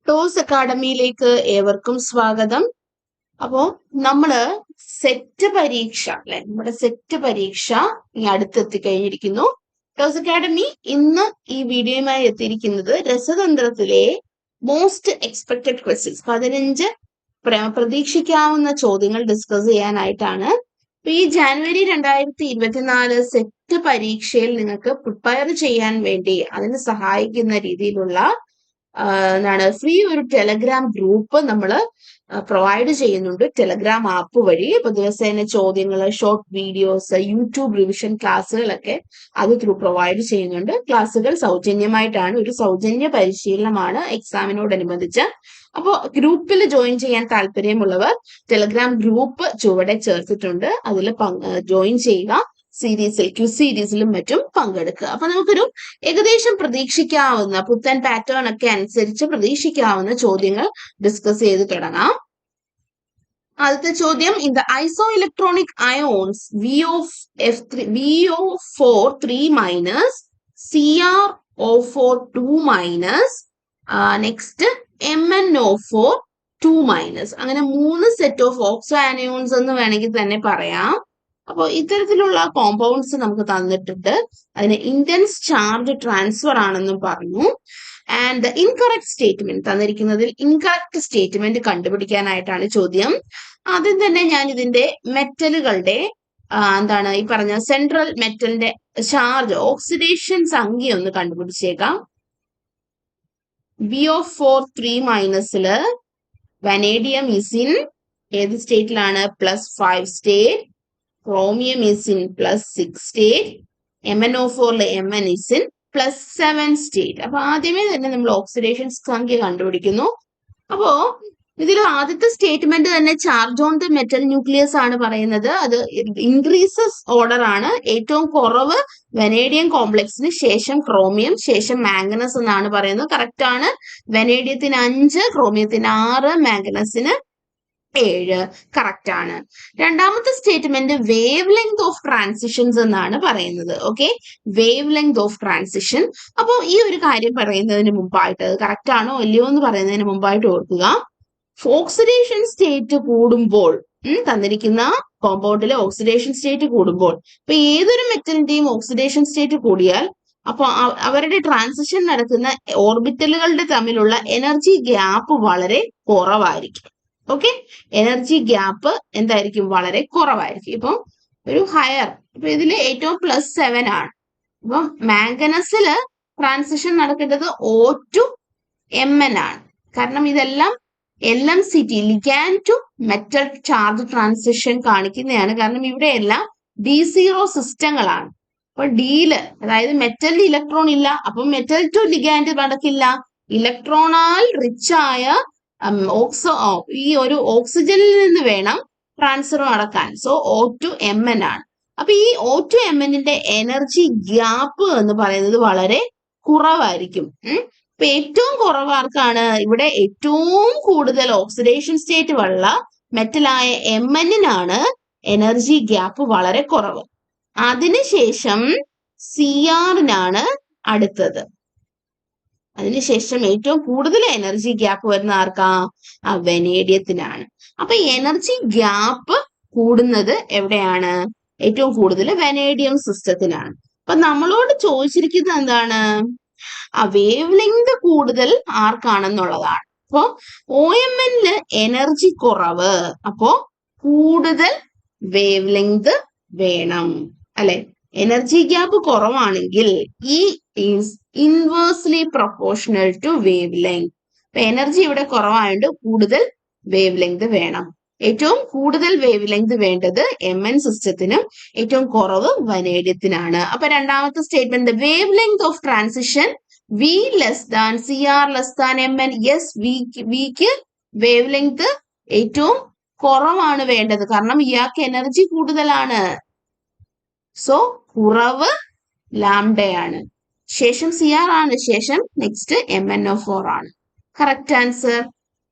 Toss അക്കാഡമിയിലേക്ക് ഏവർക്കും സ്വാഗതം. അപ്പോ നമ്മള് സെറ്റ് പരീക്ഷ അല്ലെ, നമ്മുടെ സെറ്റ് പരീക്ഷ ഈ അടുത്തെത്തി കഴിഞ്ഞിരിക്കുന്നു. ടോസ് അക്കാഡമി ഇന്ന് ഈ വീഡിയോയുമായി എത്തിയിരിക്കുന്നത് രസതന്ത്രത്തിലെ മോസ്റ്റ് എക്സ്പെക്ടഡ് ക്വസ്റ്റ്യൻസ് 15 പ്രതീക്ഷിക്കാവുന്ന ചോദ്യങ്ങൾ ഡിസ്കസ് ചെയ്യാനായിട്ടാണ്. ഈ ജാനുവരി 2024 സെറ്റ് പരീക്ഷയിൽ നിങ്ങൾക്ക് പ്രിപ്പയർ ചെയ്യാൻ വേണ്ടി അതിന് സഹായിക്കുന്ന രീതിയിലുള്ള ഫ്രീ ഒരു ടെലഗ്രാം ഗ്രൂപ്പ് നമ്മൾ പ്രൊവൈഡ് ചെയ്യുന്നുണ്ട്. ടെലഗ്രാം ആപ്പ് വഴി ദിവസേന ചോദ്യങ്ങൾ, ഷോർട്ട് വീഡിയോസ്, യൂട്യൂബ് റിവിഷൻ ക്ലാസ്സുകളൊക്കെ അത് ത്രൂ പ്രൊവൈഡ് ചെയ്യുന്നുണ്ട്. ക്ലാസ്സുകൾ സൗജന്യമായിട്ടാണ്, ഒരു സൗജന്യ പരിശീലനമാണ് എക്സാമിനോടനുബന്ധിച്ച്. അപ്പോൾ ഗ്രൂപ്പിൽ ജോയിൻ ചെയ്യാൻ താല്പര്യമുള്ളവർ ടെലഗ്രാം ഗ്രൂപ്പ് ചുവടെ ചേർത്തിട്ടുണ്ട്, അതിൽ ജോയിൻ ചെയ്യുക. ക്വിസ് സീരീസിലും മറ്റും പങ്കെടുക്കുക. അപ്പൊ നമുക്കൊരു ഏകദേശം പ്രതീക്ഷിക്കാവുന്ന പുത്തൻ പാറ്റേൺ ഒക്കെ അനുസരിച്ച് പ്രതീക്ഷിക്കാവുന്ന ചോദ്യങ്ങൾ ഡിസ്കസ് ചെയ്ത് തുടങ്ങാം. ആദ്യത്തെ ചോദ്യം, in the iso electronic ions VO4 3- CrO4 2-, next MnO4 2-, അങ്ങനെ 3 സെറ്റ് ഓഫ് ഓക്സോ ആനയോൺസ് എന്ന് വേണമെങ്കിൽ തന്നെ പറയാം. അപ്പോൾ ഇത്തരത്തിലുള്ള കോമ്പൗണ്ട്സ് നമുക്ക് തന്നിട്ടുണ്ട്. അതിന് ഇന്റൻസ് ചാർജ് ട്രാൻസ്ഫർ ആണെന്നും പറഞ്ഞു. ആൻഡ് ഇൻകറക്റ്റ് സ്റ്റേറ്റ്മെന്റ് തന്നിരിക്കുന്നതിൽ ഇൻകറക്റ്റ് സ്റ്റേറ്റ്മെന്റ് കണ്ടുപിടിക്കാനായിട്ടാണ് ചോദ്യം. ആദ്യം തന്നെ ഞാൻ ഇതിന്റെ മെറ്റലുകളുടെ ഈ പറഞ്ഞ സെൻട്രൽ മെറ്റലിന്റെ ചാർജ് ഓക്സിഡേഷൻ സംഖ്യ ഒന്ന് കണ്ടുപിടിച്ചേക്കാം. VO4 3- വനേഡിയം ഈസ് ഇൻ ഏത് സ്റ്റേറ്റിലാണ്? +5 state. Chromium is in +6 state. MnO4 Mn is in +7 state. അപ്പൊ ആദ്യമേ തന്നെ നമ്മൾ ഓക്സിഡേഷൻ സംഖ്യ കണ്ടുപിടിക്കുന്നു. അപ്പോ ഇതിൽ ആദ്യത്തെ സ്റ്റേറ്റ്മെന്റ് തന്നെ charge on the metal nucleus ആണ് പറയുന്നത്. അത് ഇൻക്രീസസ് ഓർഡർ ആണ്. ഏറ്റവും കുറവ് വനേഡിയം കോംപ്ലക്സിന്, ശേഷം ക്രോമിയം, ശേഷം മാംഗനസ് എന്നാണ് പറയുന്നത്. കറക്റ്റ് ആണ്. വനേഡിയത്തിന് 5, ക്രോമിയത്തിന് 6, മാംഗനസിന് 7. കറക്റ്റ് ആണ്. രണ്ടാമത്തെ statement wavelength of transitions എന്നാണ് പറയുന്നത്. Okay, wave length of transition. അപ്പോൾ ഈ ഒരു കാര്യം പറയുന്നതിന് മുമ്പായിട്ട് കറക്റ്റ് ആണോ അല്ലയോ എന്ന് പറയുന്നതിന് മുമ്പായിട്ട് ഓർക്കുക, ഓക്സിഡേഷൻ സ്റ്റേറ്റ് കൂടുമ്പോൾ തന്നിരിക്കുന്ന കോമ്പൗണ്ടിലെ ഓക്സിഡേഷൻ സ്റ്റേറ്റ് കൂടുമ്പോൾ, ഇപ്പൊ ഏതൊരു മെറ്റലിന്റെയും ഓക്സിഡേഷൻ സ്റ്റേറ്റ് കൂടിയാൽ അപ്പൊ അവരുടെ ട്രാൻസിഷൻ നടക്കുന്ന ഓർബിറ്റലുകളുടെ തമ്മിലുള്ള എനർജി ഗ്യാപ്പ് വളരെ കുറവായിരിക്കും. ഓക്കെ, എനർജി ഗ്യാപ്പ് എന്തായിരിക്കും? വളരെ കുറവായിരിക്കും. ഇപ്പം ഒരു ഹയർ, ഇപ്പൊ ഇതിൽ ഏറ്റവും +7 ആണ്. അപ്പൊ മാംഗനസില് ട്രാൻസിഷൻ നടക്കേണ്ടത് O to Mn ആണ്. കാരണം ഇതെല്ലാം LMCT, ligand to metal charge transition കാണിക്കുന്നതാണ്. കാരണം ഇവിടെ എല്ലാം D0 സിസ്റ്റങ്ങളാണ്. അപ്പൊ ഡിയില്, അതായത് മെറ്റലിൽ ഇലക്ട്രോൺ ഇല്ല, അപ്പൊ മെറ്റൽ ടു ലിഗാൻഡ് നടക്കില്ല. ഇലക്ട്രോണാൽ റിച്ച് ആയ ഈ ഒരു ഓക്സിജനിൽ നിന്ന് വേണം ട്രാൻസ്ഫർ നടക്കാൻ. സോ O to Mn ആണ്. അപ്പൊ ഈ O to Mnന്റെ എനർജി ഗ്യാപ്പ് എന്ന് പറയുന്നത് വളരെ കുറവായിരിക്കും. ഇപ്പൊ ഏറ്റവും കുറവ് ആർക്കാണ്? ഇവിടെ ഏറ്റവും കൂടുതൽ ഓക്സിഡേഷൻ സ്റ്റേറ്റ് ഉള്ള മെറ്റലായ Mn-നാണ് എനർജി ഗ്യാപ്പ് വളരെ കുറവ്. അതിനുശേഷം Cr-നാണ് അടുത്തത്. അതിനുശേഷം ഏറ്റവും കൂടുതൽ എനർജി ഗ്യാപ്പ് വരുന്ന ആർക്കാ? വെനേഡിയത്തിനാണ്. അപ്പൊ എനർജി ഗ്യാപ്പ് കൂടുന്നത് എവിടെയാണ്? ഏറ്റവും കൂടുതൽ വെനേഡിയം സിസ്റ്റത്തിനാണ്. അപ്പൊ നമ്മളോട് ചോദിച്ചിരിക്കുന്നത് എന്താണ്? വേവ് ലെങ്ത് കൂടുതൽ ആർക്കാണെന്നുള്ളതാണ്. അപ്പോ OMn-ല് എനർജി കുറവ്, അപ്പോ കൂടുതൽ വേവ് ലെങ്ത് വേണം അല്ലെ? എനർജി ഗ്യാപ്പ് കുറവാണെങ്കിൽ E is inversely proportional to wavelength. അപ്പൊ എനർജി ഇവിടെ കുറവായതുകൊണ്ട് കൂടുതൽ വേവ് ലെങ്ത് വേണം. ഏറ്റവും കൂടുതൽ വേവ് ലെങ്ത് വേണ്ടത് Mn സിസ്റ്റത്തിനും ഏറ്റവും കുറവ് വനേഡിയത്തിനാണ്. അപ്പൊ രണ്ടാമത്തെ statement, wavelength of transition V Cr Mn. Yes, which wavelength ഏറ്റവും കുറവാണ് വേണ്ടത്, കാരണം ഇയാൾക്ക് എനർജി കൂടുതലാണ്. സോ കുറവ് ലാംഡയാണ്. ശേഷം Cr ആണ്, ശേഷം നെക്സ്റ്റ് MnO4 ആണ്. Correct answer.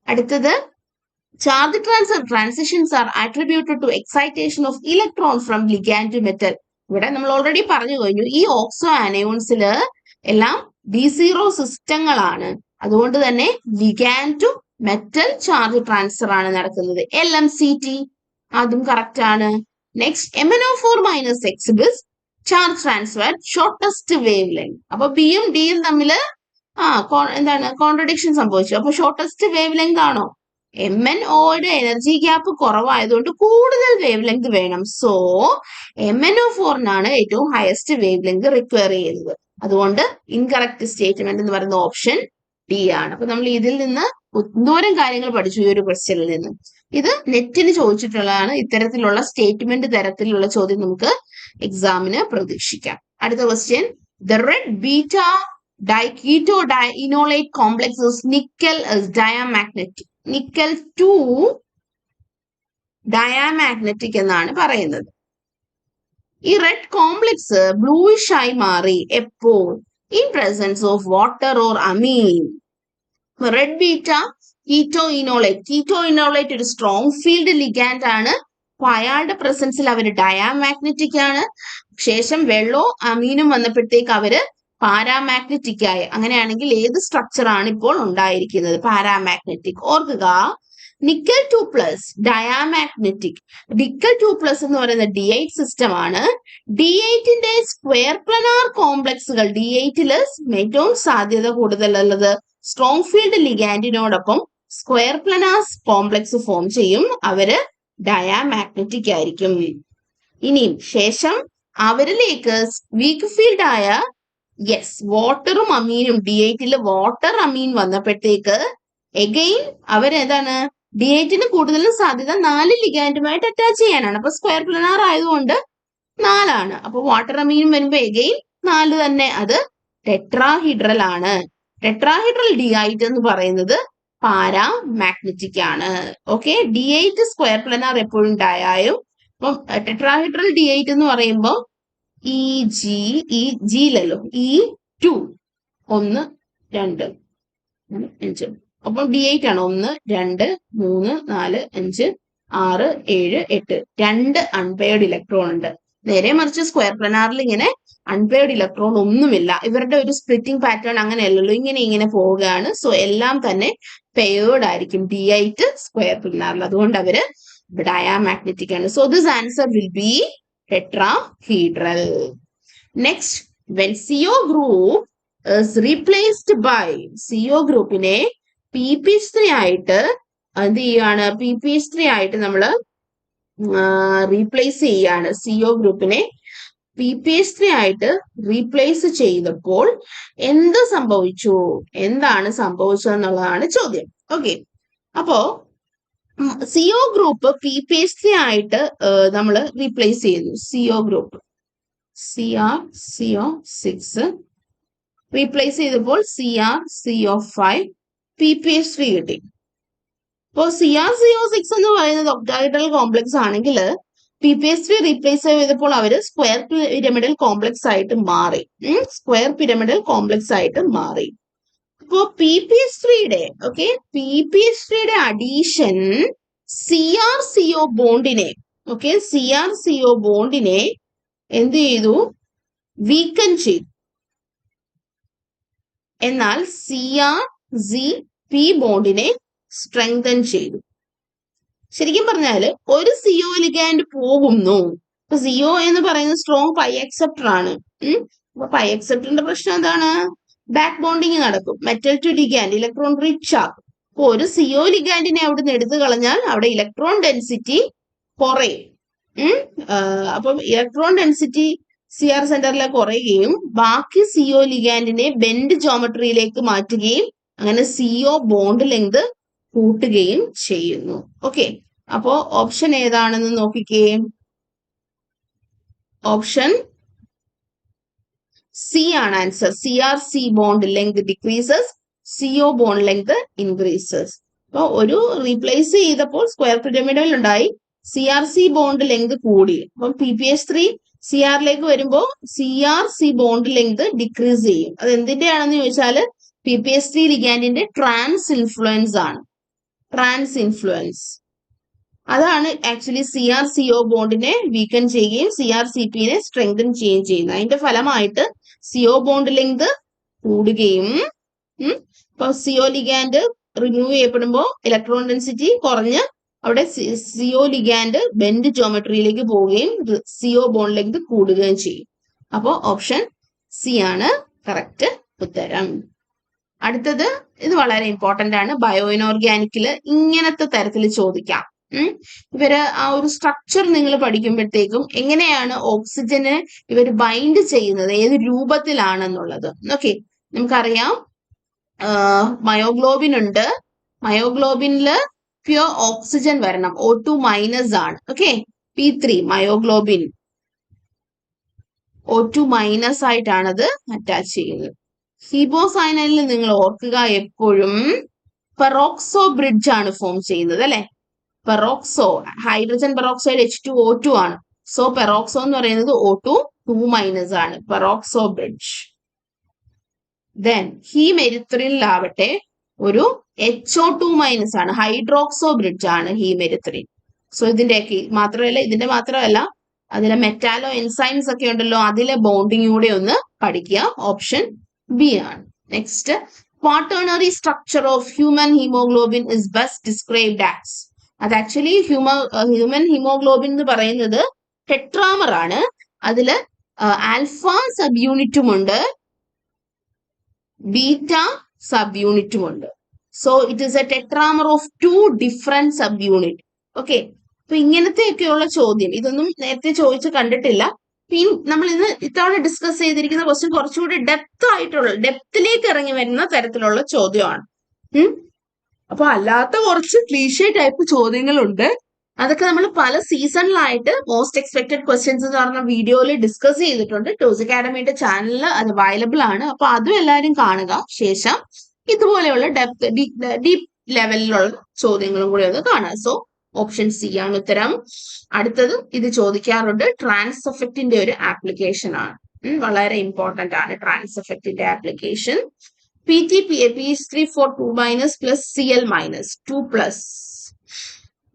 അടുത്തത്, charge transfer transitions are attributed to excitation of electron from ligand to metal. ഇവിടെ നമ്മൾ ഓൾറെഡി പറഞ്ഞു കഴിഞ്ഞു, ഈ ഓക്സോ ആനയോൺസില് എല്ലാം D0 സിസ്റ്റങ്ങളാണ്. അതുകൊണ്ട് തന്നെ ligand to metal charge transfer ആണ് നടക്കുന്നത്. LMCT അതും കറക്റ്റ് ആണ്. Next MnO4 - exhibits charge transfer shortest wavelength. അപ്പൊ ബിയും ഡിയും തമ്മിൽ എന്താണ് കോൺട്രഡിക്ഷൻ സംഭവിച്ചു. അപ്പൊ ഷോർട്ടസ്റ്റ് വേവ് ലെങ്ത് ആണോ? MnOയുടെ എനർജി ഗ്യാപ്പ് കുറവായതുകൊണ്ട് കൂടുതൽ വേവ് ലെങ്ത് വേണം. സോ MnO4 ഏറ്റവും ഹയസ്റ്റ് വേവ് ലെങ്ത് റിക്വയർ ചെയ്യുന്നത്. അതുകൊണ്ട് ഇൻകറക്റ്റ് സ്റ്റേറ്റ്മെന്റ് എന്ന് പറയുന്ന ഓപ്ഷൻ ഡി ആണ്. അപ്പൊ നമ്മൾ ഇതിൽ നിന്ന് എന്തോരം കാര്യങ്ങൾ പഠിച്ചു ഈ ഒരു ക്വസ്റ്റ്യനിൽ നിന്ന്. ഇത് നെറ്റിന് ചോദിച്ചിട്ടുള്ളതാണ്. ഇത്തരത്തിലുള്ള സ്റ്റേറ്റ്മെന്റ് തരത്തിലുള്ള ചോദ്യം നമുക്ക് എക്സാമിന് പ്രതീക്ഷിക്കാം. അടുത്ത question, the red beta diketo dienolate complex nickel diamagnetic. Nickel 2 diamagnetic എന്നാണ് പറയുന്നത്. ഈ റെഡ് കോംപ്ലക്സ് ബ്ലൂയിഷ് ആയി മാറി എപ്പോൾ? In presence of water or amine. Red beta ketoenolate ഒരു സ്ട്രോങ് ഫീൽഡ് ലിഗാൻഡ് ആണ്. അപ്പൊ അയാളുടെ പ്രസൻസിൽ അവര് ഡയാമാഗ്നറ്റിക് ആണ്. ശേഷം വെള്ളോ അമീനും വന്നപ്പോഴത്തേക്ക് അവര് പാരാമാഗ്നറ്റിക് ആയി. അങ്ങനെയാണെങ്കിൽ ഏത് സ്ട്രക്ചർ ആണ് ഇപ്പോൾ ഉണ്ടായിരിക്കുന്നത്? പാരാമാഗ്നറ്റിക്. ഓർക്കുക, നിക്കൽ 2+ ഡയാമാഗ്നറ്റിക്. നിക്കൽ 2+ എന്ന് പറയുന്നത് D8 സിസ്റ്റം ആണ്. D8ന്റെ സ്ക്വയർ പ്ലനാർ കോംപ്ലക്സുകൾ, D8ല് ഏറ്റവും സാധ്യത കൂടുതലുള്ളത് സ്ട്രോങ് ഫീൽഡ് ലിഗാൻഡിനോടൊപ്പം സ്ക്വയർ പ്ലനാർ കോംപ്ലക്സ് ഫോം ചെയ്യും. അവര് ഡയാമാഗ്നറ്റിക് ആയിരിക്കും. ഇനിയും ശേഷം അവരിലേക്ക് വീക്ക് ഫീൽഡ് ആയ വാട്ടറും അമീനും, D8ല് വാട്ടർ അമീൻ വന്നപ്പോഴത്തേക്ക് എഗെയിൻ അവരെന്താണ്, D8ന് കൂടുതലും സാധ്യത 4 ലിഗാൻഡുമായിട്ട് അറ്റാച്ച് ചെയ്യാനാണ്. അപ്പൊ സ്ക്വയർ പ്ലനാർ ആയതുകൊണ്ട് 4 ആണ്. അപ്പൊ വാട്ടർ അമീനും വരുമ്പോ എഗെയിൻ 4 തന്നെ. അത് ടെട്രാഹീഡ്രൽ ആണ്. ടെട്രാഹീഡ്രൽ D8 എന്ന് പറയുന്നത് പാരാമാഗ്നറ്റിക് ആണ്. ഓക്കെ, D8 സ്ക്വയർ പ്ലനാർ എപ്പോഴും ഡയായും. അപ്പം ടെട്രാഹീഡ്രൽ D8 എന്ന് പറയുമ്പോൾ ജിയിലല്ലോ, E2 1 2 5. അപ്പം D8 ആണ് 1 2 3 4 5 6 7 8. 2 അൺപെയർഡ് ഇലക്ട്രോൺ ഉണ്ട്. നേരെ മറിച്ച് സ്ക്വയർ പ്ലനാറിൽ ഇങ്ങനെ അൺപെയർഡ് ഇലക്ട്രോൺ ഒന്നുമില്ല. ഇവരുടെ ഒരു സ്പ്ലിറ്റിംഗ് പാറ്റേൺ അങ്ങനെയല്ലല്ലോ, ഇങ്ങനെ പോവുകയാണ്. സോ എല്ലാം തന്നെ പെയർഡ് ആയിരിക്കും D8 സ്ക്വയർ പ്ലനാറിൽ. അതുകൊണ്ട് അവര് ഡയാമാഗ്നറ്റിക് ആണ്. So this answer will be tetrahedral. Next, when CO group is replaced by CO ഗ്രൂപ്പിനെ PP3 ആയിട്ട് എന്ത് ചെയ്യാണ്? PP3 ആയിട്ട് നമ്മൾ റീപ്ലേസ് ചെയ്യാണ്. CO ഗ്രൂപ്പിനെ PP3 ആയിട്ട് റീപ്ലേസ് ചെയ്തപ്പോൾ എന്ത് സംഭവിച്ചു? എന്താണ് സംഭവിച്ചതെന്നുള്ളതാണ് ചോദ്യം. ഓക്കെ, അപ്പോ CO ഗ്രൂപ്പ് PP3 ആയിട്ട് നമ്മൾ റീപ്ലേസ് ചെയ്തു. CO ഗ്രൂപ്പ് CO6 റീപ്ലേസ് ചെയ്തപ്പോൾ CO5 PP3 കിട്ടി. അപ്പോൾ CO6 എന്ന് പറയുന്നത് ഒക്ടാഹീഡ്രൽ കോംപ്ലക്സ് ആണെങ്കിൽ PP3 റീപ്ലേസ് ചെയ്തപ്പോൾ അവര് സ്ക്വയർ പിരമിഡൽ കോംപ്ലക്സ് ആയിട്ട് മാറി. അപ്പോ PP3യുടെ അഡീഷൻ CrCO ബോണ്ടിനെ എന്ത് ചെയ്തു? വീക്കൻ ചെയ്തു. എന്നാൽ CrZp ബോണ്ടിനെ സ്ട്രെങ്തൻ ചെയ്തു. ശരിക്കും പറഞ്ഞാൽ ഒരു CO ലിഗാൻഡ് പോകുന്നു. ഇപ്പൊ CO എന്ന് പറയുന്നത് സ്ട്രോങ് പൈ അക്സെപ്റ്റർ ആണ്. അപ്പൊ പൈ അക്സെപ്റ്ററിന്റെ പ്രശ്നം എന്താണ്? ബാക്ക് ബോണ്ടിങ് നടക്കും. Metal to ligand electron rich ആക്കും. അപ്പൊ ഒരു CO ലിഗാൻഡിനെ അവിടെ നിന്ന് എടുത്തു കളഞ്ഞാൽ അവിടെ ഇലക്ട്രോൺ ഡെൻസിറ്റി കുറയും. അപ്പം ഇലക്ട്രോൺ ഡെൻസിറ്റി CR സെന്ററിലെ കുറയുകയും ബാക്കി CO ലിഗാൻഡിനെ ബെൻഡ് ജോമെട്രിയിലേക്ക് മാറ്റുകയും അങ്ങനെ CO ബോണ്ട് ലെങ്ത് കൂട്ടുകയും ചെയ്യുന്നു. ഓക്കെ, അപ്പോ ഓപ്ഷൻ ഏതാണെന്ന് നോക്കിക്കേ. ഓപ്ഷൻ സി ആണ് answer. CrC bond length decreases, CO bond length increases. അപ്പൊ ഒരു റീപ്ലേസ് ചെയ്തപ്പോൾ സ്ക്വയർ പിരമിഡൽ ഉണ്ടായി, CrC ബോണ്ട് ലെങ്ത് കൂടി. അപ്പം PP3 CRലേക്ക് വരുമ്പോൾ CrC ബോണ്ട് ലെങ്ത് ഡിക്രീസ് ചെയ്യും. അത് എന്തിന്റെയാണെന്ന് ചോദിച്ചാല് PP3 ലിഗാൻഡിന്റെ ട്രാൻസ് ഇൻഫ്ലുവൻസ് ആണ്. അതാണ് ആക്ച്വലി CrCO ബോണ്ടിനെ വീക്കൻ ചെയ്യുകയും CrCpനെ സ്ട്രെങ്തൻ ചെയ്യുകയും ചെയ്യുന്നത്. അതിന്റെ ഫലമായിട്ട് CO ബോണ്ട് ലെങ്ത് കൂടുകയും ഇപ്പൊ CO ലിഗാൻഡ് റിമൂവ് ചെയ്യപ്പെടുമ്പോൾ ഇലക്ട്രോൺ ഡെൻസിറ്റി കുറഞ്ഞ് അവിടെ CO ലിഗാൻഡ് ബെൻഡ് ജോമെട്രിയിലേക്ക് പോവുകയും CO ബോണ്ട് ലെങ്ത് കൂടുകയും ചെയ്യും. അപ്പോൾ ഓപ്ഷൻ സി ആണ് കറക്റ്റ് ഉത്തരം. അടുത്തത് ഇത് വളരെ ഇമ്പോർട്ടന്റ് ആണ്. ബയോ ഇനോർഗാനിക്കില് ഇങ്ങനത്തെ തരത്തിൽ ചോദിക്കാം. ഇവര് ആ ഒരു സ്ട്രക്ചർ നിങ്ങൾ പഠിക്കുമ്പോഴത്തേക്കും എങ്ങനെയാണ് ഓക്സിജന് ഇവർ ബൈൻഡ് ചെയ്യുന്നത്, ഏത് രൂപത്തിലാണെന്നുള്ളത്. ഓക്കെ, നമുക്കറിയാം മയോഗ്ലോബിൻ ഉണ്ട്. മയോഗ്ലോബിനില് പ്യുർ ഓക്സിജൻ വരണം, O2 മൈനസ് ആണ്. Okay, P3 myoglobin O2 minus ആയിട്ടാണത് അറ്റാച്ച് ചെയ്യുന്നത്. ഹീബോസൈനലിൽ നിങ്ങൾ ഓർക്കുക എപ്പോഴും പെറോക്സോ ബ്രിഡ്ജ് ആണ് ഫോം ചെയ്യുന്നത് അല്ലെ. പെറോക്സോ ഹൈഡ്രജൻ പെറോക്സൈഡ് H2O2 ആണ്. സോ പെറോക്സോ എന്ന് പറയുന്നത് O2 2 മൈനസ് ആണ്, പെറോക്സോ ബ്രിഡ്ജ്. ദെൻ ഹീമെരിത്രിനിലാവട്ടെ ഒരു HO2 മൈനസ് ആണ്, ഹൈഡ്രോക്സോ ബ്രിഡ്ജ് ആണ് ഹീമെരിത്രിൻ. സോ ഇതിന്റെ മാത്രമല്ല അതിലെ മെറ്റാലോ എൻസൈംസ് ഒക്കെ ഉണ്ടല്ലോ, അതിലെ ബോണ്ടിങ് കൂടെ ഒന്ന് പഠിക്കുക. ഓപ്ഷൻ ബി ആണ്. Next, quaternary structure of human hemoglobin is best described as. അത് ആക്ച്വലി ഹ്യൂമൻ ഹീമോഗ്ലോബിൻ എന്ന് പറയുന്നത് ടെട്രാമർ ആണ്. അതില് ആൽഫ സബ് യൂണിറ്റും ഉണ്ട്, ബീറ്റ സബ് യൂണിറ്റും ഉണ്ട്. So it is A tetramer of 2 different sub unit. Okay, അപ്പൊ ഇങ്ങനത്തെയൊക്കെയുള്ള ചോദ്യം ഇതൊന്നും നേരത്തെ ചോദിച്ച് കണ്ടിട്ടില്ല. നമ്മൾ ഇന്ന് ഇത്തവണ ഡിസ്കസ് ചെയ്തിരിക്കുന്ന ക്വസ്റ്റ്യൻ കുറച്ചുകൂടി ഡെപ്തിലേക്ക് ഇറങ്ങി വരുന്ന തരത്തിലുള്ള ചോദ്യമാണ്. അപ്പൊ അല്ലാത്ത കുറച്ച് ക്ലീഷേ ടൈപ്പ് ചോദ്യങ്ങളുണ്ട്. അതൊക്കെ നമ്മൾ പല സീസണിലായിട്ട് മോസ്റ്റ് എക്സ്പെക്ടഡ് ക്വസ്റ്റ്യൻസ് എന്ന് പറഞ്ഞ വീഡിയോയിൽ ഡിസ്കസ് ചെയ്തിട്ടുണ്ട്. ടോസ് അക്കാഡമിയുടെ ചാനലിൽ അത് അവൈലബിൾ ആണ്. അപ്പൊ അതും എല്ലാവരും കാണുക. ശേഷം ഇതുപോലെയുള്ള ഡീപ് ലെവലിലുള്ള ചോദ്യങ്ങളും കൂടി ഒന്ന് കാണുക. സോ ഓപ്ഷൻ സി ആണ് ഉത്തരം. അടുത്തത് ഇത് ചോദിക്കാറുണ്ട്, ട്രാൻസ് എഫക്റ്റിന്റെ ഒരു ആപ്ലിക്കേഷൻ ആണ്. വളരെ ഇമ്പോർട്ടന്റ് ആണ് ട്രാൻസ് എഫക്റ്റിന്റെ application. PTPH3 for 2 minus plus Cl minus 2 plus.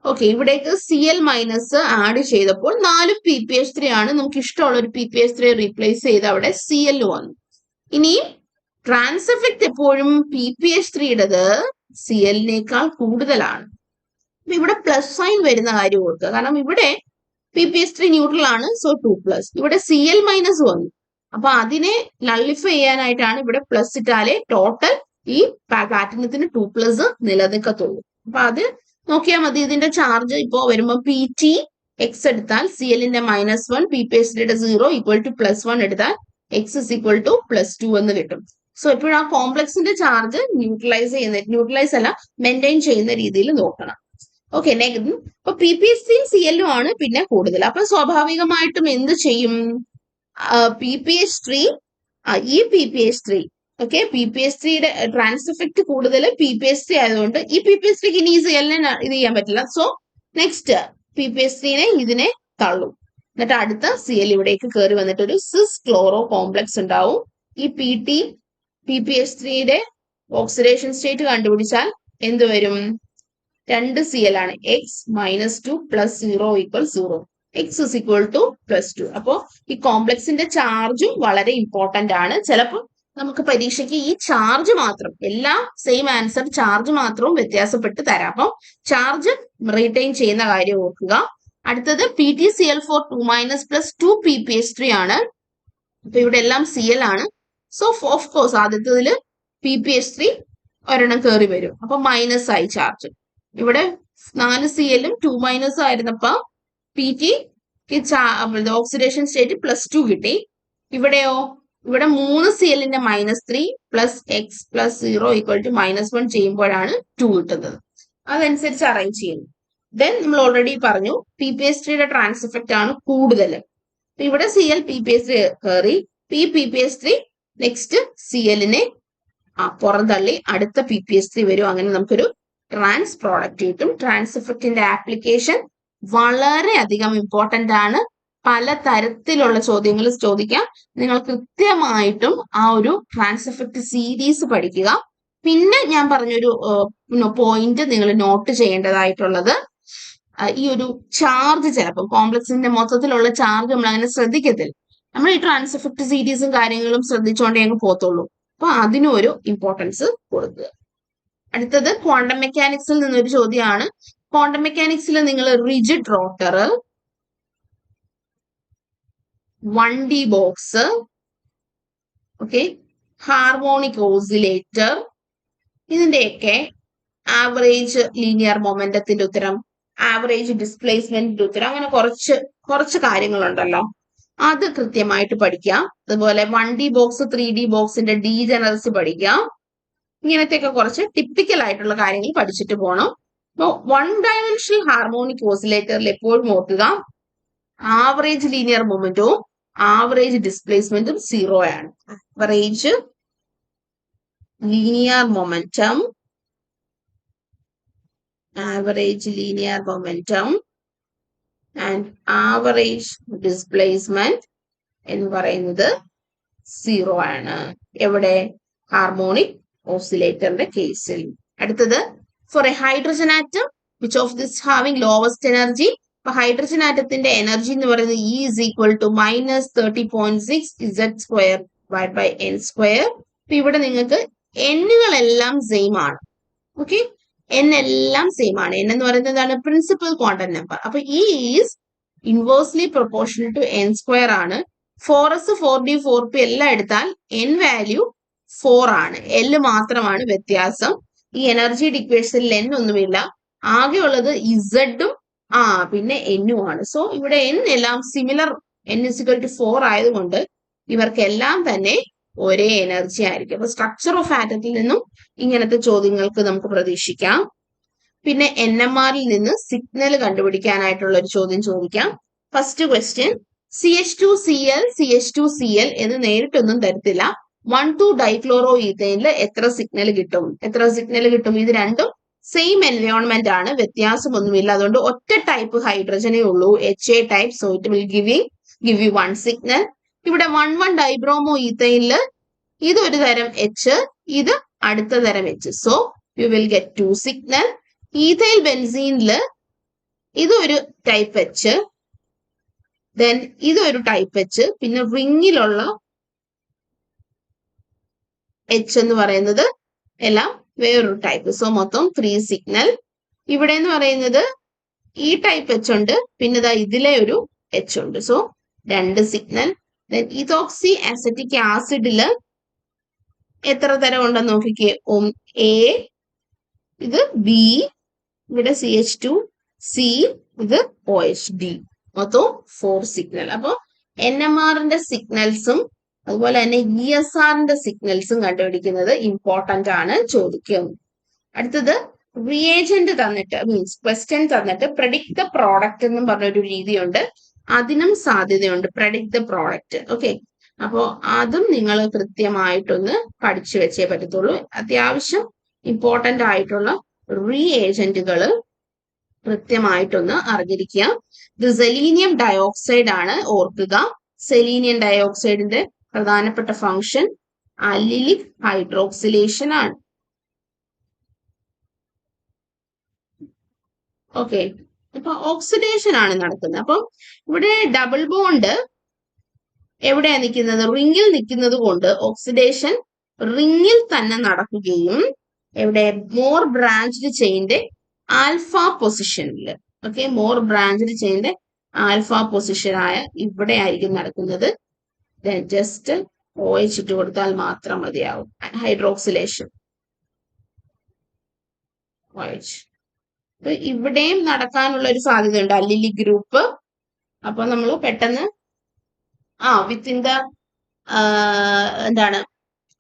ഓക്കെ, ഇവിടേക്ക് Cl മൈനസ് ആഡ് ചെയ്തപ്പോൾ 4 PPH3 ആണ്. നമുക്ക് ഇഷ്ടമുള്ള ഒരു PPH3 റീപ്ലേസ് ചെയ്ത് അവിടെ Cl വന്നു. ഇനി ട്രാൻസ് എഫക്റ്റ് എപ്പോഴും PPH3യുടേത് Cl-നേക്കാൾ കൂടുതലാണ്. ഇവിടെ പ്ലസ് സൈൻ വരുന്ന കാര്യം ഓർക്കുക. കാരണം ഇവിടെ PPH3 ന്യൂട്രൽ ആണ്, സോ 2 പ്ലസ്. ഇവിടെ Cl മൈനസ് വന്നു. അപ്പൊ അതിനെ നള്ളിഫൈ ചെയ്യാനായിട്ടാണ് ഇവിടെ പ്ലസ് ഇട്ടാലേ ടോട്ടൽ ഈ പ്ലാറ്റിനത്തിന് 2 പ്ലസ് നിലനിൽക്കത്തുള്ളൂ. അപ്പൊ അത് നോക്കിയാൽ മതി. ഇതിന്റെ ചാർജ് ഇപ്പോ വരുമ്പോ PT x എടുത്താൽ Cl-ന്റെ -1, PPH3യുടെ 0 ഈക്വൽ ടു +1 എടുത്താൽ x is equal to +2 എന്ന് കിട്ടും. സോ എപ്പോഴും ആ കോംപ്ലക്സിന്റെ ചാർജ് ന്യൂട്രലൈസ് അല്ല മെയിൻറ്റെയിൻ ചെയ്യുന്ന രീതിയിൽ നോക്കണം. ഓക്കെ, ഇപ്പൊ PPH3 Cl ആണ് പിന്നെ കൂടുതൽ. അപ്പൊ സ്വാഭാവികമായിട്ടും എന്ത് ചെയ്യും? PPH3 ഈ PPH3 ഓക്കെ, PPH3യുടെ ട്രാൻസ് എഫക്ട് കൂടുതൽ PPH3 ആയതുകൊണ്ട് ഈ PPH3ക്ക് ഇനി Cl-നെ ഇത് ചെയ്യാൻ പറ്റില്ല. സോ നെക്സ്റ്റ് PPH3നെ ഇതിനെ തള്ളും. എന്നിട്ട് അടുത്ത Cl ഇവിടേക്ക് കയറി വന്നിട്ട് ഒരു സിസ് ക്ലോറോ കോംപ്ലക്സ് ഉണ്ടാവും. ഈ PPH3യുടെ ഓക്സിഡേഷൻ സ്റ്റേറ്റ് കണ്ടുപിടിച്ചാൽ എന്ത് വരും? 2 Cl ആണ്. x -2 + 0 = 0. x is equal to +2. അപ്പോ ഈ കോംപ്ലക്സിന്റെ ചാർജും വളരെ ഇമ്പോർട്ടന്റ് ആണ്. ചിലപ്പോൾ നമുക്ക് പരീക്ഷയ്ക്ക് ഈ ചാർജ് മാത്രം, എല്ലാം സെയിം ആൻസർ, ചാർജ് മാത്രവും വ്യത്യാസപ്പെട്ട് തരാം. അപ്പം ചാർജ് റീറ്റെയിൻ ചെയ്യുന്ന കാര്യം ഓർക്കുക. അടുത്തത് PtCl4 2 minus plus 2 PPH3 ആണ്. അപ്പൊ ഇവിടെ എല്ലാം Cl ആണ്. സോ ഓഫ് കോഴ്സ് ആദ്യത്തതില് PPH3 ഒരെണ്ണം കയറി വരും. അപ്പൊ മൈനസ് ആയി ചാർജ്. ഇവിടെ 4 Cl-ഉം 2 മൈനസ് ആയിരുന്നപ്പോ PT ഓക്സിഡേഷൻ സ്റ്റേറ്റ് +2 കിട്ടി. ഇവിടെയോ ഇവിടെ 3 Cl-ന്റെ -3 + x + 0 = -1 ചെയ്യുമ്പോഴാണ് 2 കിട്ടുന്നത്. അതനുസരിച്ച് അറേഞ്ച് ചെയ്യുന്നു. ദെൻ നമ്മൾ ഓൾറെഡി പറഞ്ഞു PPH3യുടെ ട്രാൻസ് എഫക്റ്റ് ആണ് കൂടുതൽ. ഇവിടെ Cl PPH3 കയറി, PPH3 നെക്സ്റ്റ് Cl-നെ പുറന്തള്ളി അടുത്ത PPH3 വരും. അങ്ങനെ നമുക്കൊരു ട്രാൻസ് പ്രോഡക്റ്റ് കിട്ടും. ട്രാൻസ് എഫക്റ്റിന്റെ ആപ്ലിക്കേഷൻ വളരെ അധികം ഇമ്പോർട്ടന്റ് ആണ്. പല തരത്തിലുള്ള ചോദ്യങ്ങൾ ചോദിക്കാം. നിങ്ങൾ കൃത്യമായിട്ടും ആ ഒരു ട്രാൻസ് എഫക്റ്റ് സീരീസ് പഠിക്കുക. പിന്നെ ഞാൻ പറഞ്ഞൊരു പോയിന്റ് നിങ്ങൾ നോട്ട് ചെയ്യേണ്ടതായിട്ടുള്ളത്, ഈ ഒരു ചാർജ് ചിലപ്പോൾ കോംപ്ലക്സിന്റെ മൊത്തത്തിലുള്ള ചാർജ് നമ്മൾ അങ്ങനെ ശ്രദ്ധിക്കത്തില്ല. നമ്മൾ ഈ ട്രാൻസ് എഫക്റ്റ് സീരീസും കാര്യങ്ങളും ശ്രദ്ധിച്ചുകൊണ്ടേ അങ്ങ് പോകത്തുള്ളൂ. അപ്പൊ അതിനും ഒരു ഇമ്പോർട്ടൻസ് കൊടുക്കുക. അടുത്തത് ക്വാണ്ടം മെക്കാനിക്സിൽ നിന്നൊരു ചോദ്യമാണ്. ക്വാണ്ടം മെക്കാനിക്സിൽ നിങ്ങൾ rigid rotor, 1D box, okay, harmonic oscillator, ഇതിന്റെയൊക്കെ ആവറേജ് ലീനിയർ മൊമെന്റത്തിന്റെ ഉത്തരം, ആവറേജ് ഡിസ്പ്ലേസ്മെന്റിന്റെ ഉത്തരം, അങ്ങനെ കുറച്ച് കാര്യങ്ങളുണ്ടല്ലോ, അത് കൃത്യമായിട്ട് പഠിക്കാം. അതുപോലെ 1D ബോക്സ് 3D ബോക്സിന്റെ ഡീജനറസി പഠിക്കാം. ഇങ്ങനത്തെയൊക്കെ കുറച്ച് ടിപ്പിക്കൽ ആയിട്ടുള്ള കാര്യങ്ങൾ പഠിച്ചിട്ട് പോകണം. അപ്പോൾ 1 ഡയമെൻഷണൽ ഹാർമോണിക് ഓസിലേറ്ററിൽ എപ്പോഴും ഓർക്കുക ആവറേജ് ലീനിയർ മൊമെന്റവും ആവറേജ് ഡിസ്പ്ലേസ്മെന്റും 0 ആണ്. Average linear momentum, average linear momentum and average displacement എന്ന് പറയുന്നത് 0 ആണ്. എവിടെ? ഹാർമോണിക് ഓസിലേറ്ററിന്റെ കേസിൽ. അടുത്തത്, for a hydrogen atom which of this having lowest energy. അപ്പൊ ഹൈഡ്രജൻ ആറ്റത്തിന്റെ എനർജി എന്ന് പറയുന്നത് E is equal to -30.6 Z² അപ്പൊ ഇവിടെ നിങ്ങൾക്ക് എണ്ണുകളെല്ലാം സെയിം ആണ്. ഓക്കെ, എൻ എല്ലാം സെയിം ആണ്. എൻ എന്ന് പറയുന്നത് എന്താണ്? Principal quantum number. അപ്പൊ E is inversely proportional to n² ആണ്. 4s 4d 4p എല്ലാം എടുത്താൽ n വാല്യൂ 4 ആണ്. L മാത്രമാണ് വ്യത്യാസം. ഈ എനർജിയുടെ ഇക്വേഷനിൽ n ഒന്നുമില്ല, ആകെയുള്ളത് ഇസഡും പിന്നെ എന്നും ആണ്. സോ ഇവിടെ n എല്ലാം സിമിലർ, n = 4 ആയതുകൊണ്ട് ഇവർക്കെല്ലാം തന്നെ ഒരേ എനർജി ആയിരിക്കും. അപ്പൊ സ്ട്രക്ചർ ഓഫ് ആറ്റത്തിൽ നിന്നും ഇങ്ങനത്തെ ചോദ്യങ്ങൾക്ക് നമുക്ക് പ്രതീക്ഷിക്കാം. പിന്നെ NMR നിന്ന് സിഗ്നൽ കണ്ടുപിടിക്കാനായിട്ടുള്ള ഒരു ചോദ്യം ചോദിക്കാം. ഫസ്റ്റ് ക്വസ്റ്റ്യൻ, CH2Cl CH2Cl എന്ന് നേരിട്ടൊന്നും തരത്തില്ല. 1,2 ഡൈക്ലോറോ ഈത്തൈനിൽ എത്ര സിഗ്നൽ കിട്ടും? ഇത് രണ്ടും സെയിം എൻവയോൺമെന്റ് ആണ്, വ്യത്യാസമൊന്നുമില്ല. അതുകൊണ്ട് ഒറ്റ ടൈപ്പ് ഹൈഡ്രജനേ ഉള്ളൂ, HA type. So it will give you 1 signal. ഇവിടെ 1,1 ഡൈബ്രോമോ ഈത്തൈനില് ഇതൊരു തരം H, ഇത് അടുത്ത തരം H. So you will get 2 signal. Ethyl ബെൻസീനില് ഇതൊരു ടൈപ്പ് H, ദെൻ ഇതൊരു ടൈപ്പ് H, പിന്നെ റിങ്ങിലുള്ള H എന്ന് പറയുന്നത് എല്ലാം വേറൊരു ടൈപ്പ്. സോ മൊത്തം 3 സിഗ്നൽ. ഇവിടെ എന്ന് പറയുന്നത് ഈ ടൈപ്പ് H ഉണ്ട്, പിന്നെ ഇതാ ഇതിലെ ഒരു H ഉണ്ട്. So 2 signal. ദെൻ ഇതോക്സി അസറ്റിക് ആസിഡില് എത്ര തരം ഉണ്ടെന്ന് നോക്കിക്കേ. A, ഇത് B, ഇവിടെ CH2C, ഇത് OH, D. മൊത്തം 4 സിഗ്നൽ. അപ്പൊ NMRന്റെ സിഗ്നൽസും അതുപോലെ തന്നെ ESRന്റെ സിഗ്നൽസും കണ്ടുപിടിക്കുന്നത് ഇമ്പോർട്ടന്റ് ആണ്, ചോദിക്കും. അടുത്തത്, റിയേജന്റ് തന്നിട്ട് ക്വസ്റ്റ്യൻ തന്നിട്ട് പ്രഡിക്ട് ദ പ്രോഡക്റ്റ് എന്നും പറഞ്ഞൊരു രീതിയുണ്ട്, അതിനും സാധ്യതയുണ്ട്. Predict the product. ഓക്കെ, അപ്പോ അതും നിങ്ങൾ കൃത്യമായിട്ടൊന്ന് പഠിച്ചു വെച്ചേ പറ്റത്തുള്ളൂ. അത്യാവശ്യം ഇമ്പോർട്ടന്റ് ആയിട്ടുള്ള റിയേജന്റുകൾ കൃത്യമായിട്ടൊന്ന് അറിഞ്ഞിരിക്കുക. ഇത് സെലീനിയം ഡയോക്സൈഡ് ആണ്, ഓർക്കുക. സെലീനിയം ഡയോക്സൈഡിന്റെ പ്രധാനപ്പെട്ട ഫംഗ്ഷൻ അലിലിക് ഹൈഡ്രോക്സിലേഷൻ ആണ്. ഓക്കെ, അപ്പൊ ഓക്സിഡേഷൻ ആണ് നടക്കുന്നത്. അപ്പം ഇവിടെ ഡബിൾ ബോണ്ട് എവിടെയാ നിൽക്കുന്നത്? റിങ്ങിൽ നിൽക്കുന്നത് കൊണ്ട് ഓക്സിഡേഷൻ റിങ്ങിൽ തന്നെ നടക്കുകയും എവിടെ? മോർ ബ്രാഞ്ച്ഡ് ചെയിന്റെ ആൽഫ പൊസിഷനിൽ. ഓക്കെ, മോർ ബ്രാഞ്ച്ഡ് ചെയിന്റെ ആൽഫ പൊസിഷനായ ഇവിടെ ആയിരിക്കും നടക്കുന്നത്. ജസ്റ്റ് OH ഇട്ട് കൊടുത്താൽ മാത്രം മതിയാവും. Hydroxylation OH. ഇവിടെയും നടക്കാനുള്ള ഒരു സാധ്യതയുണ്ട്, അല്ലിലി ഗ്രൂപ്പ്. അപ്പൊ നമ്മൾ പെട്ടെന്ന് വിത്തിൻ ദ എന്താണ്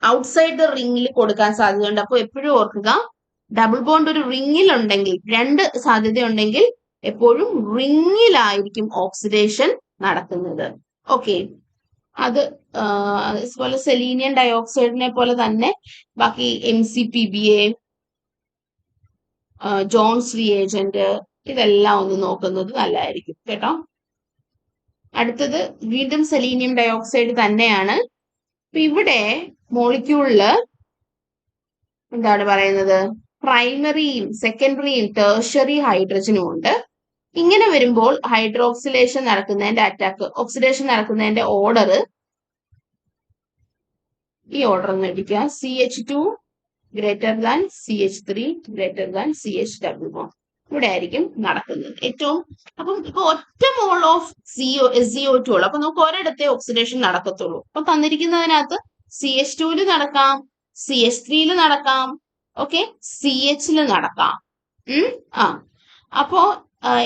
ഔട്ട്സൈഡ് ദ റിങ്ങിൽ കൊടുക്കാൻ സാധ്യതയുണ്ട്. അപ്പൊ എപ്പോഴും ഓർക്കുക, ഡബിൾ ബോണ്ട് ഒരു റിങ്ങിൽ ഉണ്ടെങ്കിൽ, 2 സാധ്യത ഉണ്ടെങ്കിൽ എപ്പോഴും റിങ്ങിലായിരിക്കും ഓക്സിഡേഷൻ നടക്കുന്നത്. ഓക്കെ, അത് അതുപോലെ സെലീനിയം ഡയോക്സൈഡിനെ പോലെ തന്നെ ബാക്കി MCPBA, ജോൺസ് റിയേജന്റ്, ഇതെല്ലാം ഒന്ന് നോക്കുന്നത് നല്ലതായിരിക്കും കേട്ടോ. അടുത്തത് വീണ്ടും സെലീനിയം ഡയോക്സൈഡ് തന്നെയാണ്. ഇവിടെ മോളിക്യൂളില് എന്താണ് പറയുന്നത്? പ്രൈമറിയും സെക്കൻഡറിയും ടേർഷ്യറി ഹൈഡ്രജനും ഉണ്ട്. ഇങ്ങനെ വരുമ്പോൾ ഹൈഡ്രോക്സിലേഷൻ നടക്കുന്നതിന്റെ ഓക്സിഡേഷൻ നടക്കുന്നതിന്റെ ഓർഡർ, ഈ ഓർഡർ ഒന്ന് എടുക്കുക. CH2 greater than CH3 greater than CH double bond. ഇവിടെ ആയിരിക്കും നടക്കുന്നത് ഏറ്റവും. അപ്പം ഇപ്പൊ ഒറ്റ മോൾ ഓഫ് SiO2 ഉള്ളു. അപ്പൊ നമുക്ക് ഒരിടത്തെ ഓക്സിഡേഷൻ നടക്കത്തുള്ളൂ. അപ്പൊ തന്നിരിക്കുന്നതിനകത്ത് CH2 നടക്കാം, CH3 നടക്കാം, ഓക്കെ, CH നടക്കാം. ആ അപ്പോ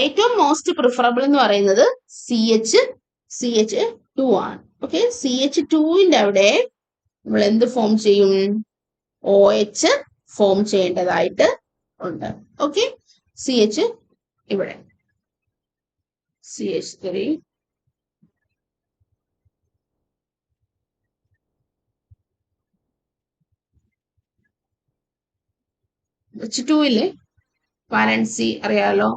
ഏറ്റവും മോസ്റ്റ് പ്രിഫറബിൾ എന്ന് പറയുന്നത് CH2 ആണ്. ഓക്കെ, CH2ന്റെ അവിടെ നമ്മൾ എന്ത് ഫോം ചെയ്യും? OH ഫോം ചെയ്യേണ്ടതായിട്ട് ഉണ്ട്. ഓക്കെ, CH ഇവിടെ CH3 H2 വാലൻസി അറിയാലോ.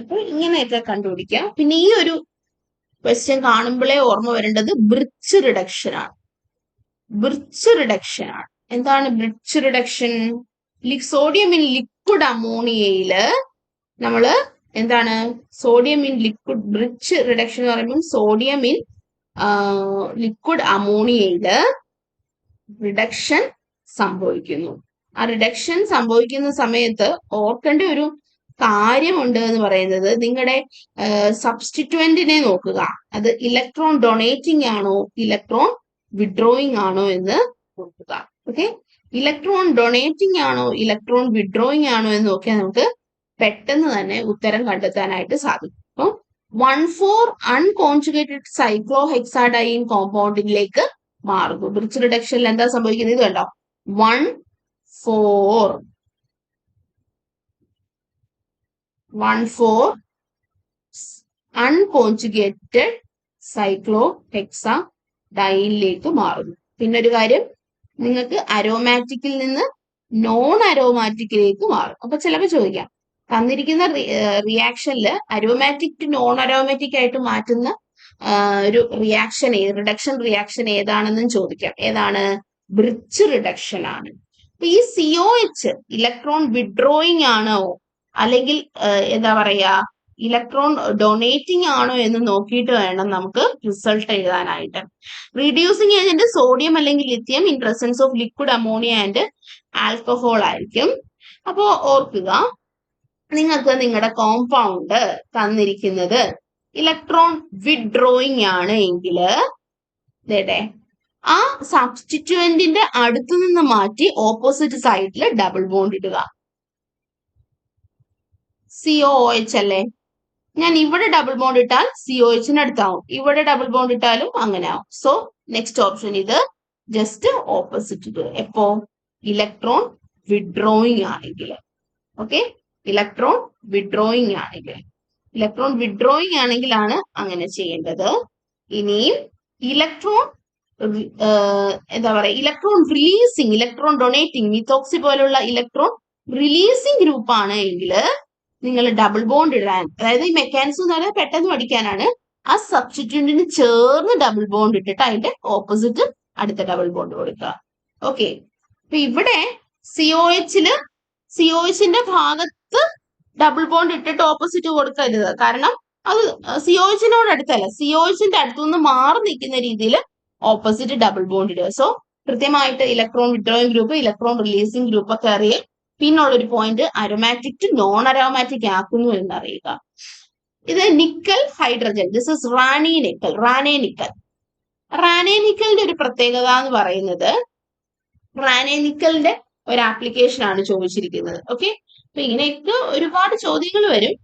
അപ്പൊ ഇങ്ങനെയൊക്കെ കണ്ടുപിടിക്കാം. പിന്നെ ഈ ഒരു ക്വസ്റ്റ്യൻ കാണുമ്പോഴേ ഓർമ്മ വരേണ്ടത് ബ്രിഡ്ജ് റിഡക്ഷൻ ആണ്. ബ്രിഡ്ജ് റിഡക്ഷൻ ആണ്. എന്താണ് Birch reduction? Sodium in liquid അമോണിയയില് നമ്മള് എന്താണ് sodium in liquid Birch reduction എന്ന് പറയുമ്പോൾ സോഡിയം ഇൻ ലിക്വിഡ് അമോണിയയില് റിഡക്ഷൻ സംഭവിക്കുന്നു. ആ റിഡക്ഷൻ സംഭവിക്കുന്ന സമയത്ത് ഓർക്കേണ്ട ഒരു കാര്യമുണ്ട് എന്ന് പറയുന്നത്, നിങ്ങളുടെ സബ്സ്റ്റിറ്റ്വന്റിനെ നോക്കുക. അത് ഇലക്ട്രോൺ ഡൊണേറ്റിംഗ് ആണോ ഇലക്ട്രോൺ വിഡ്രോയിങ് ആണോ എന്ന് നോക്കുക. ഓക്കെ, ഇലക്ട്രോൺ ഡൊണേറ്റിംഗ് ആണോ ഇലക്ട്രോൺ വിഡ്രോയിങ് ആണോ എന്ന് നോക്കിയാൽ നമുക്ക് പെട്ടെന്ന് തന്നെ ഉത്തരം കണ്ടെത്താനായിട്ട് സാധിക്കും. അപ്പം 1,4 അൺകോൺജുഗേറ്റഡ് സൈക്ലോഹെക്സാഡൈൻ കോമ്പൗണ്ടിലേക്ക് മാറുന്നു. ബ്രിഡ്ജ് റിഡക്ഷനിൽ എന്താ സംഭവിക്കുന്നത്? ഇത് കണ്ടോ, 1,4 അൺകോൺജുഗേറ്റഡ് സൈക്ലോഹെക്സാഡൈനിലേക്ക് മാറുന്നു. പിന്നെ ഒരു കാര്യം, നിങ്ങൾക്ക് അരോമാറ്റിക്കിൽ നിന്ന് നോൺ അരോമാറ്റിക്കിലേക്ക് മാറും. അപ്പൊ ചിലപ്പോൾ ചോദിക്കാം, തന്നിരിക്കുന്ന റിയാക്ഷനില് അരോമാറ്റിക് ടു നോൺ അരോമാറ്റിക് ആയിട്ട് മാറ്റുന്ന ഒരു റിയാക്ഷൻ റിഡക്ഷൻ റിയാക്ഷൻ ഏതാണെന്നും ചോദിക്കാം. ഏതാണ്? ബ്രിഡ്ജ് റിഡക്ഷൻ ആണ്. അപ്പൊ ഈ COH ഇലക്ട്രോൺ വിഡ്രോയിങ് ആണോ അല്ലെങ്കിൽ എന്താ പറയാ ഇലക്ട്രോൺ ഡൊണേറ്റിംഗ് ആണോ എന്ന് നോക്കിയിട്ട് വേണം നമുക്ക് റിസൾട്ട് എഴുതാനായിട്ട്. റീഡ്യൂസിങ് ഏജന്റ് സോഡിയം അല്ലെങ്കിൽ lithium in presence of liquid ammonia and alcohol ആയിരിക്കും. അപ്പോ ഓർക്കുക, നിങ്ങൾക്ക് നിങ്ങളുടെ കോമ്പൗണ്ട് തന്നിരിക്കുന്നത് ഇലക്ട്രോൺ വിഡ്രോയിങ് ആണ് എങ്കിൽ ആ സബ്സ്റ്റിറ്റ്യൂവന്റിന്റെ അടുത്ത് നിന്ന് മാറ്റി ഓപ്പോസിറ്റ് സൈഡിൽ ഡബിൾ ബോണ്ട് ഇടുക. COOH അല്ലേ? ഞാൻ ഇവിടെ ഡബിൾ ബോണ്ട് ഇട്ടാൽ COHന് അടുത്താവും, ഇവിടെ ഡബിൾ ബോണ്ട് ഇട്ടാലും അങ്ങനെ ആവും. സോ നെക്സ്റ്റ് ഓപ്ഷൻ ഇത് ജസ്റ്റ് ഓപ്പോസിറ്റ് ഇടുക. എപ്പോ? ഇലക്ട്രോൺ വിഡ്രോയിങ് ആണെങ്കിൽ. ഓക്കെ, ഇലക്ട്രോൺ വിഡ്രോയിങ് ആണെങ്കിൽ, ഇലക്ട്രോൺ വിഡ്രോയിങ് ആണെങ്കിലാണ് അങ്ങനെ ചെയ്യേണ്ടത്. ഇനിയും ഇലക്ട്രോൺ എന്താ പറയാ electron releasing, electron donating, methoxy പോലുള്ള ഇലക്ട്രോൺ റിലീസിങ് ഗ്രൂപ്പ് ആണ് എങ്കിൽ നിങ്ങൾ ഡബിൾ ബോണ്ട് ഇടാൻ, അതായത് ഈ മെക്കാനിസം എന്ന് പറഞ്ഞാൽ പെട്ടെന്ന് പഠിക്കാനാണ്, ആ സബ്സ്റ്റിറ്റ്യൂന്റിന് ചേർന്ന് ഡബിൾ ബോണ്ട് ഇട്ടിട്ട് അതിന്റെ ഓപ്പോസിറ്റ് അടുത്ത ഡബിൾ ബോണ്ട് കൊടുക്കുക. ഓക്കെ, അപ്പൊ ഇവിടെ COHന്റെ ഭാഗത്ത് ഡബിൾ ബോണ്ട് ഇട്ടിട്ട് ഓപ്പോസിറ്റ് കൊടുക്കരുത്. കാരണം അത് COHനോട് അടുത്തല്ല, COHന്റെ അടുത്തുനിന്ന് മാറി നിൽക്കുന്ന രീതിയിൽ ഓപ്പോസിറ്റ് ഡബിൾ ബോണ്ട് ഇടുക. സോ കൃത്യമായിട്ട് electron withdrawing group, electron releasing group ഒക്കെ അറിയാം. പിന്നുള്ളൊരു point, aromatic to non aromatic ആക്കുന്നു എന്നറിയുക. ഇത് nickel hydrogen, this is Raney nickel. Raney നിക്കലിന്റെ ഒരു പ്രത്യേകത എന്ന് പറയുന്നത്, റാണേ നിക്കലിന്റെ ഒരു ആപ്ലിക്കേഷൻ ആണ് ചോദിച്ചിരിക്കുന്നത്. ഓക്കെ, അപ്പൊ ഇങ്ങനെയൊക്കെ ഒരുപാട് ചോദ്യങ്ങൾ വരും.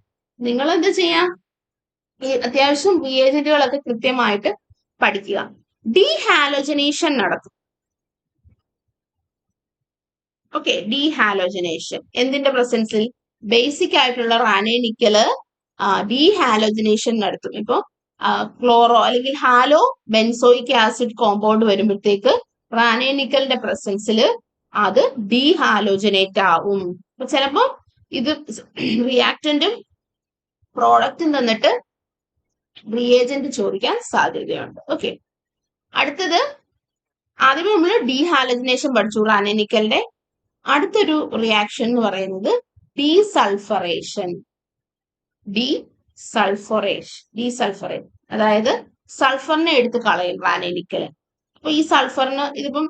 നിങ്ങൾ എന്താ ചെയ്യാം, അത്യാവശ്യം റിയേജന്റുകളൊക്കെ കൃത്യമായിട്ട് പഠിക്കുക. ഡീഹാലോജനേഷൻ നടത്തും. ഓക്കെ, ഡീഹാലോജനേഷൻ എന്തിന്റെ പ്രസൻസിൽ? ബേസിക് ആയിട്ടുള്ള റാണേ നിക്കല് ഡീഹാലോജനേഷൻ നടത്തും. ഇപ്പൊ ക്ലോറോ അല്ലെങ്കിൽ ഹാലോ ബെൻസോയിക് ആസിഡ് കോമ്പൗണ്ട് വരുമ്പോഴത്തേക്ക് റാണേ നിക്കലിന്റെ പ്രസൻസിൽ അത് ഡീഹാലോജനേറ്റ് ആവും. അപ്പൊ ചിലപ്പോ ഇത് റിയാക്ടന്റും പ്രോഡക്റ്റും തന്നിട്ട് റിയേജന്റ് ചോദിക്കാൻ സാധ്യതയുണ്ട്. ഓക്കെ, അടുത്തത് ആദ്യമേ നമ്മൾ ഡീഹാലോജനേഷൻ പഠിച്ചു റാണേ നിക്കലിന്റെ. അടുത്തൊരു റിയാക്ഷൻ എന്ന് പറയുന്നത് ഡീസൾഫറേഷൻ. ഡീസൾഫറേഷൻ, അതായത് സൾഫറിനെ എടുത്ത് കളയും റാണേ നിക്കല്. അപ്പൊ ഈ സൾഫറിന് ഇതിപ്പം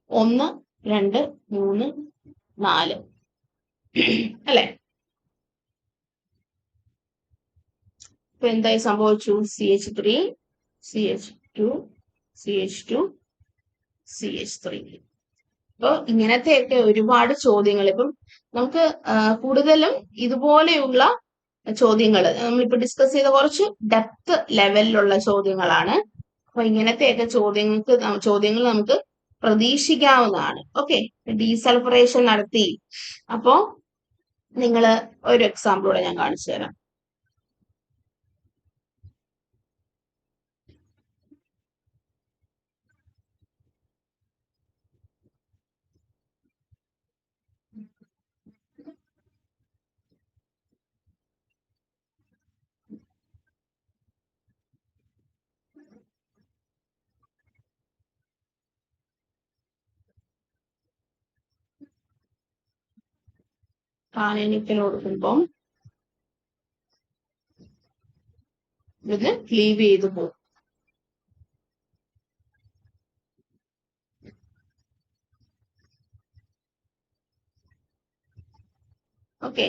1 2 3 4 അല്ലെ? ഇപ്പൊ എന്തായി സംഭവിച്ചു? CH3 CH2 CH2 CH3. അപ്പൊ ഇങ്ങനത്തെയൊക്കെ ഒരുപാട് ചോദ്യങ്ങൾ ഇപ്പം നമുക്ക് കൂടുതലും ഇതുപോലെയുള്ള ചോദ്യങ്ങൾ നമ്മളിപ്പോ ഡിസ്കസ് ചെയ്ത കുറച്ച് ഡെപ്ത് ലെവലിലുള്ള ചോദ്യങ്ങളാണ്. അപ്പൊ ഇങ്ങനത്തെയൊക്കെ ചോദ്യങ്ങൾ നമുക്ക് പ്രതീക്ഷിക്കാവുന്നതാണ്. ഓക്കെ, ഡീസൾഫറേഷൻ നടത്തി. അപ്പോ നിങ്ങൾ ഒരു എക്സാമ്പിളൂടെ ഞാൻ കാണിച്ചു തരാം. കാനനിക്കൽ കൊടുക്കുമ്പം ഇത് ലീവ് ചെയ്തു പോകും. ഓക്കെ,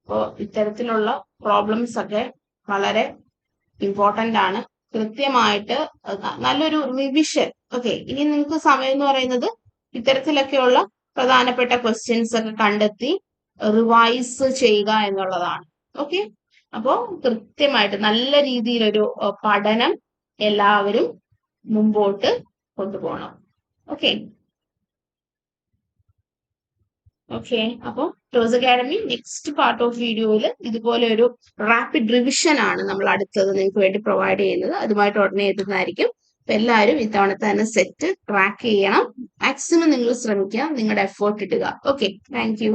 അപ്പോൾ ഇത്തരത്തിലുള്ള പ്രോബ്ലംസ് ഒക്കെ വളരെ ഇമ്പോർട്ടന്റ് ആണ്. കൃത്യമായിട്ട് നല്ലൊരു റിവിഷൻ. ഓക്കെ, ഇനി നിങ്ങൾക്ക് സമയം എന്ന് പറയുന്നത് ഇത്തരത്തിലൊക്കെയുള്ള പ്രധാനപ്പെട്ട ക്വസ്റ്റ്യൻസ് ഒക്കെ കണ്ടെത്തി റിവൈസ് ചെയ്യുക എന്നുള്ളതാണ്. ഓക്കെ, അപ്പോൾ കൃത്യമായിട്ട് നല്ല രീതിയിലൊരു പഠനം എല്ലാവരും മുമ്പോട്ട് കൊണ്ടുപോകണം. ഓക്കെ ഓക്കെ, അപ്പോൾ toss academy next part of വീഡിയോയിൽ ഇതുപോലെ ഒരു റാപ്പിഡ് റിവിഷൻ ആണ് നമ്മൾ അടുത്തത് നിങ്ങൾക്ക് വേണ്ടി പ്രൊവൈഡ് ചെയ്യുന്നത്. അതുമായിട്ട് ഉടനെ എത്തുന്നതായിരിക്കും. അപ്പൊ എല്ലാവരും ഇത്തവണ തന്നെ സെറ്റ് ട്രാക്ക് ചെയ്യണം. മാക്സിമം നിങ്ങൾ ശ്രമിക്കുക, നിങ്ങളുടെ എഫേർട്ട് ഇടുക. Okay, thank you.